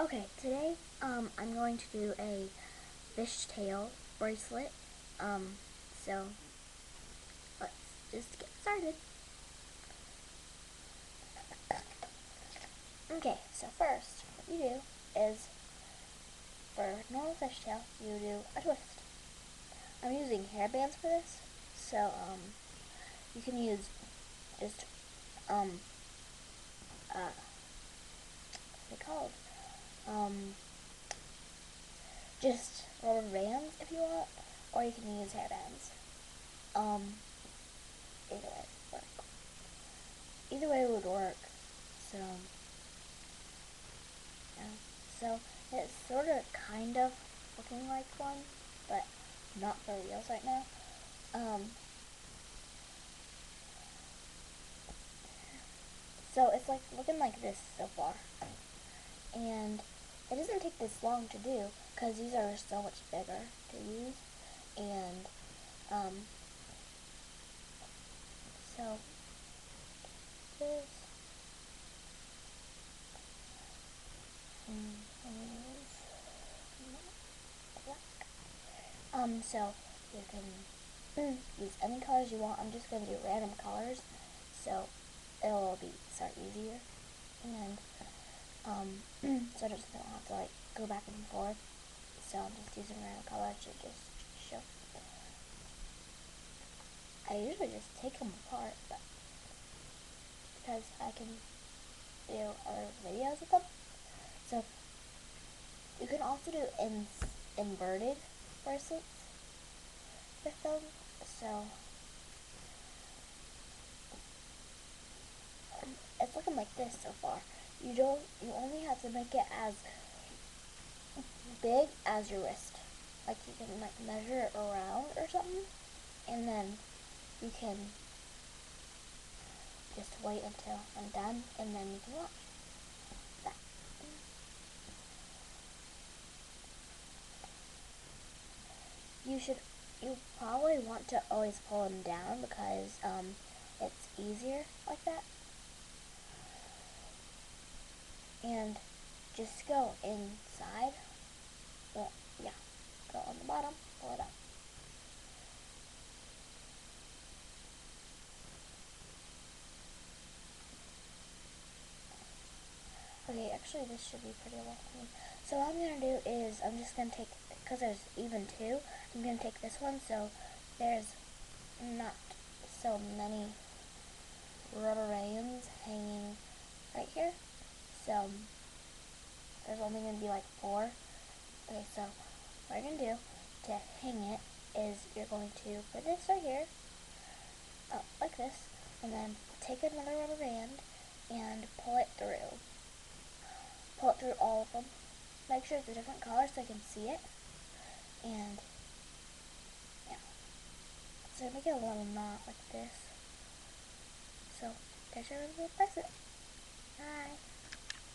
Okay, today I'm going to do a fishtail bracelet. So let's just get started. Okay, so first what you do is for normal fishtail you do a twist. I'm using hairbands for this, so you can use just what's it called? Um just rubber bands if you want, or you can use hairbands. Um either way work. Either way would work. So yeah. So it's sort of kind of looking like one, but not for reals right now. So it's like looking like this so far. And it doesn't take this long to do because these are so much bigger to use. And um, so this so you can use any colors you want. I'm just going to do random colors, so it'll be start easier. And so I just don't have to like go back and forth. So I'm just using random colors to just show. I usually just take them apart, but because I can do other videos with them. So you can also do inverted bracelets with them. So it's looking like this so far. You only have to make it as big as your wrist. Like you can like measure it around or something, and then you can just wait until I'm done, and then you can watch that. You probably want to always pull them down because it's easier like that. And just go inside. Well, yeah, go on the bottom, pull it up. Okay, actually this should be pretty long for me. So what I'm going to do is I'm just going to take, because there's even two, I'm going to take this one so there's not so many rubber bands hanging right here. So there's only going to be like four. Okay, so what you're going to do to hang it is you're going to put this right here, like this, and then take another rubber band and pull it through. Pull it through all of them. Make sure it's a different color so I can see it. And yeah, so make it a little knot like this. So there's your little bracelet. Bye.